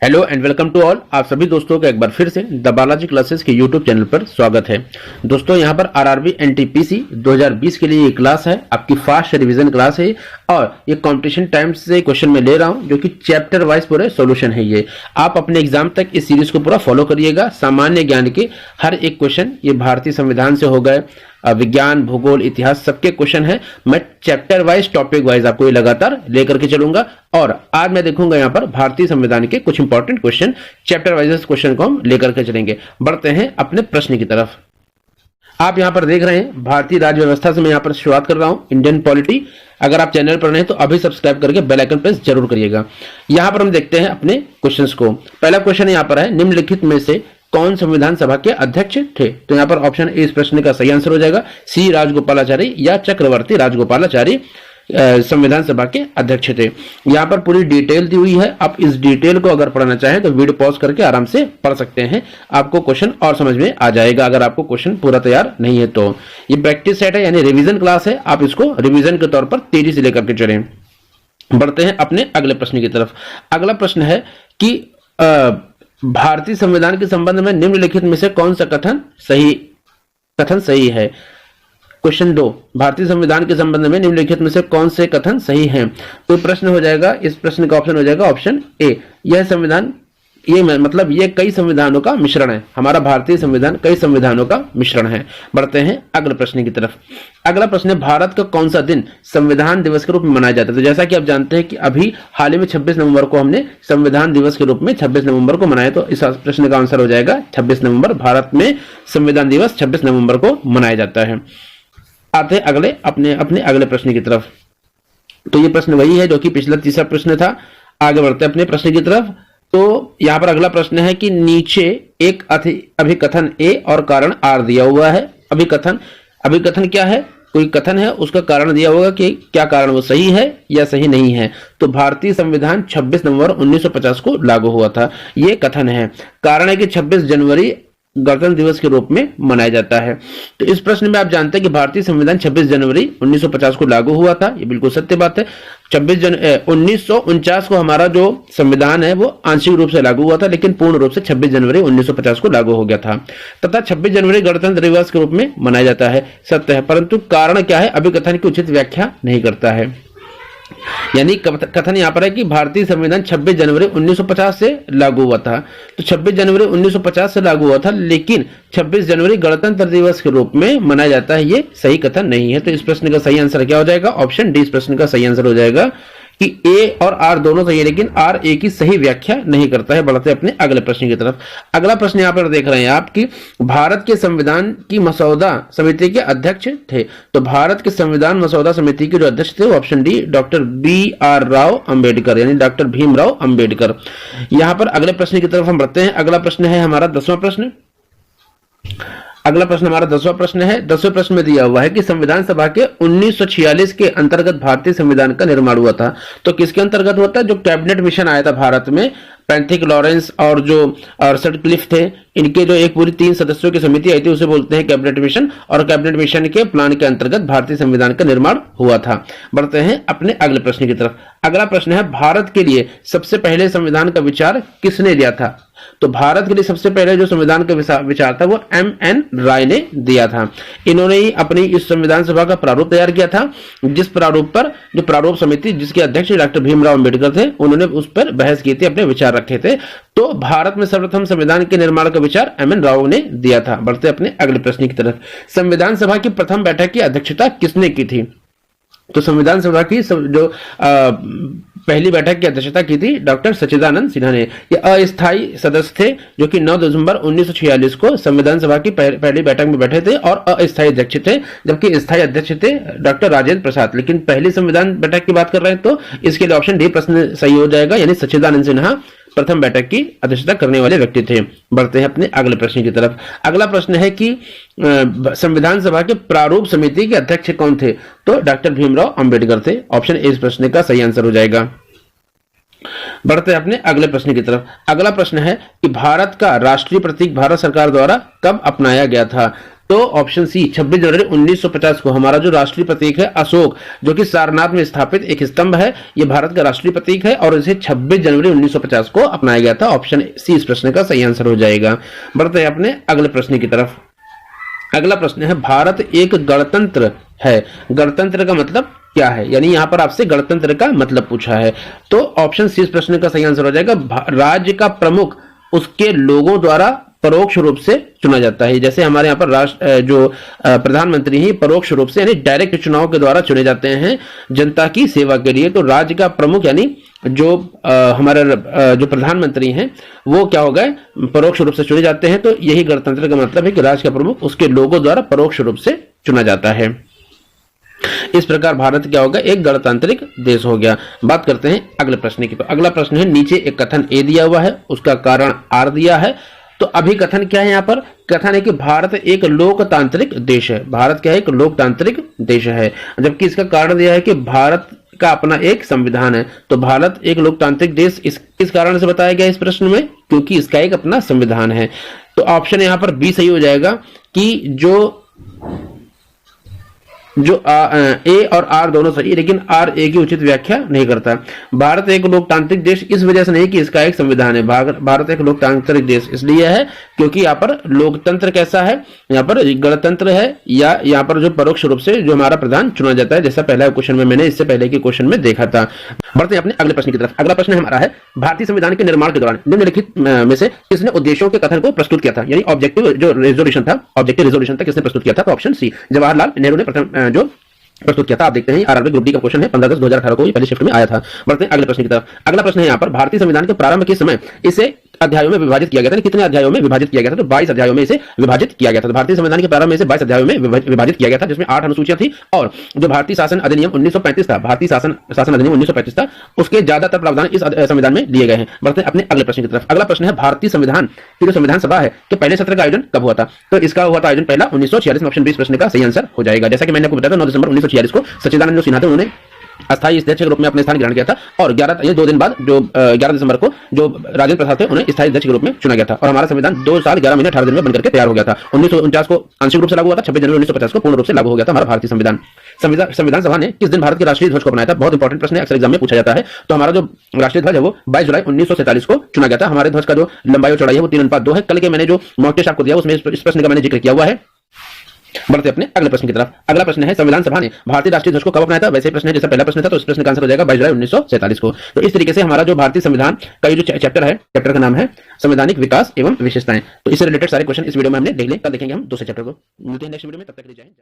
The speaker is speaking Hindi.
Hello and welcome to all. आप सभी दोस्तों का एक बार फिर से द बालाजी क्लासेस के यूट्यूब चैनल पर स्वागत है। दोस्तों यहाँ पर आरआरबी एनटीपीसी 2020 के लिए ये क्लास है, आपकी फास्ट रिवीजन क्लास है और ये कंपटीशन टाइम्स से क्वेश्चन मैं ले रहा हूँ जो कि चैप्टर वाइज पूरे सॉल्यूशन है। ये आप अपने एग्जाम तक इस सीरीज को पूरा फॉलो करिएगा। सामान्य ज्ञान के हर एक क्वेश्चन, ये भारतीय संविधान से हो गए, विज्ञान, भूगोल, इतिहास, सबके क्वेश्चन है। मैं चैप्टर वाइज, टॉपिक वाइज आपको ये लगातार लेकर के चलूंगा और आज मैं देखूंगा यहाँ पर भारतीय संविधान के कुछ important question, chapter wise question को हम लेकर के चलेंगे। बढ़ते हैं अपने प्रश्न की तरफ। आप यहाँ पर देख रहे हैं भारतीय राज्य व्यवस्था से मैं यहाँ पर शुरुआत कर रहा हूँ, इंडियन पॉलिटी। अगर आप चैनल पर नए तो अभी सब्सक्राइब करके बेल आइकन प्रेस जरूर करिएगा। यहाँ पर हम देखते हैं अपने क्वेश्चंस को। पहला क्वेश्चन यहाँ पर है, निम्नलिखित में से कौन संविधान सभा के अध्यक्ष थे? तो यहाँ पर ऑप्शन ए इस प्रश्न का सही आंसर हो जाएगा, सी राजगोपालाचारी या चक्रवर्ती राजगोपालाचारी संविधान सभा के अध्यक्ष थे। यहाँ पर पूरी डिटेल दी हुई है। आप इस डिटेल को अगर पढ़ना चाहें तो वीडियो पॉज करके आराम से पढ़ सकते हैं, आपको क्वेश्चन और समझ में आ जाएगा। अगर आपको क्वेश्चन पूरा तैयार नहीं है तो ये प्रैक्टिस सेट है, यानी रिवीजन क्लास है, आप इसको रिवीजन के तौर पर तेजी से लेकर के चलें। बढ़ते हैं अपने अगले प्रश्न की तरफ। अगला प्रश्न है कि भारतीय संविधान के संबंध में निम्नलिखित में से कौन सा कथन सही है? क्वेश्चन 2, भारतीय संविधान के संबंध में निम्नलिखित में से कौन से कथन सही हैं? तो प्रश्न हो जाएगा, इस प्रश्न का ऑप्शन हो जाएगा ऑप्शन ए, यह संविधान, ये मतलब ये कई संविधानों का मिश्रण है। हमारा भारतीय संविधान कई संविधानों का मिश्रण है। बढ़ते हैं अगले प्रश्न की तरफ। अगला प्रश्न है, भारत का कौन सा दिन संविधान दिवस के रूप में मनाया जाता है? तो जैसा कि आप जानते हैं कि अभी हाल ही में 26 नवंबर को हमने संविधान दिवस के रूप में 26 नवंबर को मनाया, तो इस प्रश्न का आंसर हो जाएगा 26 नवंबर। भारत में संविधान दिवस 26 नवंबर को मनाया जाता है। आते हैं अपने अगले प्रश्न की तरफ। तो ये प्रश्न वही है जो कि पिछला तीसरा प्रश्न था। आगे बढ़ते हैं अपने प्रश्न की तरफ। तो यहां पर अगला प्रश्न है कि नीचे एक अभिकथन ए और कारण आर दिया हुआ है। अभिकथन क्या है? कोई कथन है, उसका कारण दिया होगा कि क्या कारण वो सही है या सही नहीं है। तो भारतीय संविधान 26 नवंबर 1950 को लागू हुआ था, ये कथन है। कारण है कि 26 जनवरी गणतंत्र दिवस के रूप में मनाया जाता है। तो इस प्रश्न में आप जानते हैं कि भारतीय संविधान 26 जनवरी 1950 को लागू हुआ था, ये बिल्कुल सत्य बात है। 1949 को हमारा जो संविधान है वो आंशिक रूप से लागू हुआ था, लेकिन पूर्ण रूप से 26 जनवरी 1950 को लागू हो गया था तथा 26 जनवरी गणतंत्र दिवस के रूप में मनाया जाता है, सत्य है। परंतु कारण क्या है, अभिकथन की उचित व्याख्या नहीं करता है। यानी कथन यहां पर है कि भारतीय संविधान 26 जनवरी 1950 से लागू हुआ था। तो 26 जनवरी 1950 से लागू हुआ था, लेकिन 26 जनवरी गणतंत्र दिवस के रूप में मनाया जाता है, ये सही कथन नहीं है। तो इस प्रश्न का सही आंसर क्या हो जाएगा? ऑप्शन डी इस प्रश्न का सही आंसर हो जाएगा कि ए और आर दोनों सही है, लेकिन आर ए की सही व्याख्या नहीं करता है। बढ़ते अपने अगले प्रश्न की तरफ। अगला प्रश्न यहां पर देख रहे हैं आप कि भारत के संविधान की मसौदा समिति के अध्यक्ष थे। तो भारत के संविधान मसौदा समिति के जो अध्यक्ष थे वो option D doctor B R Rao Ambedkar, यानी डॉक्टर भीमराव अंबेडकर। यहां पर अगले प्रश्न की तरफ हम बढ़ते हैं। अगला प्रश्न है हमारा 10वां प्रश्न। अगला प्रश्न हमारा 10वां प्रश्न है। 10वें प्रश्न में दिया हुआ है कि संविधान सभा के 1946 के अंतर्गत भारतीय संविधान का निर्माण हुआ था। तो किसके अंतर्गत हुआ था? जो कैबिनेट मिशन आया था भारत में, पैंथिक लॉरेंस और जो सटक्लिफ थे, इनके जो एक पूरी 3 सदस्यों की समिति आई थी उसे बोलते हैं कैबिनेट मिशन, और कैबिनेट मिशन के प्लान के अंतर्गत भारतीय संविधान का निर्माण हुआ था। बढ़ते हैं अपने अगले प्रश्न की तरफ। अगला प्रश्न है, भारत के लिए सबसे पहले संविधान का विचार किसने दिया था? तो भारत के लिए सबसे पहले जो संविधान का विचार था वो एम.एन. राय ने दिया था। इन्होंने ही अपनी इस संविधान सभा का प्रारूप तैयार किया था, जिस प्रारूप पर जो प्रारूप समिति जिसके अध्यक्ष डॉक्टर भीमराव अंबेडकर थे, उन्होंने उस पर बहस की थी, अपने विचार रखे थे। तो भारत में सर्वप्रथम संविधान के निर्माण का विचार एम.एन. राव ने दिया था। बढ़ते अपने अगले प्रश्न की तरफ। संविधान सभा की प्रथम बैठक की अध्यक्षता किसने की थी? तो संविधान सभा की जो पहली बैठक की अध्यक्षता की थी डॉक्टर सच्चिदानंद सिन्हा ने। ये अस्थायी सदस्य थे जो कि 9 दिसंबर 1946 को संविधान सभा की पहली बैठक में बैठे थे और अस्थायी अध्यक्ष थे, जबकि स्थायी अध्यक्ष थे डॉक्टर राजेंद्र प्रसाद। लेकिन पहली संविधान बैठक की बात कर रहे हैं तो इसके लिए ऑप्शन डी प्रश्न सही हो जाएगा, यानी सच्चिदानंद सिन्हा प्रथम बैठक की अध्यक्षता करने वाले व्यक्ति थे। बढ़ते हैं अपने अगले प्रश्न की तरफ। अगला प्रश्न है कि संविधान सभा के प्रारूप समिति के अध्यक्ष कौन थे? तो डॉक्टर भीमराव अंबेडकर थे। ऑप्शन ए इस प्रश्न का सही आंसर हो जाएगा। बढ़ते हैं अपने अगले प्रश्न की तरफ। अगला प्रश्न है कि भारत का राष्ट्रीय प्रतीक भारत सरकार द्वारा कब अपनाया गया था? तो ऑप्शन सी 26 जनवरी 1950 को हमारा जो राष्ट्रीय प्रतीक है अशोक, जो कि सारनाथ में स्थापित एक स्तंभ है, ये भारत का राष्ट्रीय प्रतीक है और इसे 26 जनवरी 1950 को अपनाया गया था। ऑप्शन सी इस प्रश्न का सही आंसर हो जाएगा। बढ़ते हैं अपने अगले प्रश्न की तरफ। अगला प्रश्न है, भारत एक गणतंत्र है, गणतंत्र का मतलब क्या है? यानी यहां पर आपसे गणतंत्र का मतलब पूछा है। तो ऑप्शन सी इस प्रश्न का सही आंसर हो जाएगा। राज्य का प्रमुख उसके लोगों द्वारा परोक्ष रूप से चुना जाता है। जैसे हमारे यहाँ पर राष्ट्र जो प्रधानमंत्री ही परोक्ष रूप से यानी डायरेक्ट चुनाव के द्वारा चुने जाते हैं जनता की सेवा के लिए। तो राज्य का प्रमुख यानी जो हमारे जो प्रधानमंत्री हैं वो क्या हो गए, परोक्ष रूप से चुने जाते हैं। तो यही गणतंत्र का मतलब है कि राज्य का प्रमुख उसके लोगों द्वारा परोक्ष रूप से चुना जाता है। इस प्रकार भारत क्या होगा, एक गणतांत्रिक देश हो गया। बात करते हैं अगले प्रश्न की। तो अगला प्रश्न है, नीचे एक कथन ए दिया हुआ है, उसका कारण आर दिया है। तो अभी कथन क्या है? यहाँ पर कथन है कि भारत एक लोकतांत्रिक देश है। भारत क्या है, एक लोकतांत्रिक देश है, जबकि इसका कारण दिया है कि भारत का अपना एक संविधान है। तो भारत एक लोकतांत्रिक देश किस कारण से बताया गया इस प्रश्न में? क्योंकि इसका एक अपना संविधान है। तो ऑप्शन यहाँ पर बी सही हो जाएगा कि जो ए और आर दोनों सही, लेकिन आर ए की उचित व्याख्या नहीं करता। भारत एक लोकतांत्रिक देश इस वजह से नहीं कि इसका एक संविधान है। भारत एक लोकतांत्रिक देश इसलिए है क्योंकि यहाँ पर लोकतंत्र कैसा है, यहाँ पर गणतंत्र है, या यहाँ पर जो परोक्ष रूप से जो हमारा प्रधान चुना जाता है, जैसा पहला क्वेश्चन में मैंने इससे पहले के क्वेश्चन में देखा था। बढ़ते हैं अपने अगले प्रश्न की तरफ। अगला प्रश्न हमारा है, भारतीय संविधान के निर्माण के दौरान निम्नलिखित में से किसने उद्देश्यों के कथन को प्रस्तुत किया था? यानी ऑब्जेक्टिव जो रेजोल्यूशन था किसने प्रस्तुत किया था? तो ऑप्शन सी जवाहरलाल नेहरू ने प्रथम जो प्रस्तुत किया था। आप देखते हैं आरआरबी ग्रुप डी का क्वेश्चन है, 15/10/2018 को पहले शिफ्ट में आया था। बढ़ते हैं अगले प्रश्न की तरफ। अगला प्रश्न है यहाँ पर, भारतीय संविधान के प्रारंभ के समय इसे अध्यायों में विभाजित किया गया था। कितने अध्यायों में विभाजित किया गया था? तो 22 अध्यायों में इसे विभाजित किया गया था। तो भारतीय संविधान के प्रारंभ में इसे 22 अध्यायों में विभाजित किया गया था, जिसमें 8 अनुसूचियां थी। और जो भारतीय शासन अधिनियम 1935 था, भारतीय शासन अधिनियम 1935 था, उसके ज्यादातर प्रावधान इस संविधान में दिए गए हैं। बढ़ते हैं अपने अगले प्रश्न की तरफ। अगला प्रश्न है, भारतीय संविधान की जो संविधान सभा है के पहले सत्र का आयोजन कब हुआ था? तो इसका हुआ था आयोजन पहला 1946 में। ऑप्शन बी इस प्रश्न का सही आंसर हो जाएगा। जैसा कि मैंने आपको बताया था 9 दिसंबर 1946 को सच्चिदानंद जो सिन्हा थे उन्होंने अस्थायी अध्यक्ष के रूप में अपने स्थान ग्रहण किया था। और 2 दिन बाद जो 11 दिसंबर को जो राजेंद्र प्रसाद थे उन्हें स्थायी अध्यक्ष के रूप में चुना गया था। और हमारा संविधान 2 साल 11 महीने 18 दिन में बनकर के तैयार हो गया था। 1949 को आंशिक रूप से लागू हुआ था, 26 जनवरी 1950 को पूर्ण रूप से लागू हो गया था हमारा भारतीय संविधान। संविधान सभा ने किस दिन भारत के राष्ट्रीय ध्वज को बनाया था? बहुत इंपॉर्टेंट प्रश्न है, अक्सर एग्जाम में पूछा जाता है। तो हमारा जो राष्ट्रीय ध्वज है वो 22 जुलाई 1947 को चुना गया था। हमारे ध्वज का जो लंबाई और चौड़ाई है वो 3:2 है। कल के मैंने जो मॉक टेस्ट आपको दिया उसमें इस प्रश्न का मैंने जिक्र किया हुआ है। बढ़ते अपने अगले प्रश्न की तरफ। अगला प्रश्न है, संविधान सभा ने भारतीय राष्ट्रीय ध्वज को कब अपनाया था? वैसे प्रश्न है जैसा पहला प्रश्न था, तो इस प्रश्न का आंसर हो जाएगा 22 जुलाई 1947 को। तो इस तरीके से हमारा जो भारतीय संविधान का जो चैप्टर है, चैप्टर का नाम है संवैधानिक विकास एवं विशेषताएं। तो इससे रिलेटेड सारे क्वेश्चन इस वीडियो में हमने देख लिए। कल देखेंगे हम दूसरे चैप्टर को। मिलते हैं नेक्स्ट वीडियो में, तब तक के लिए जय हिंद।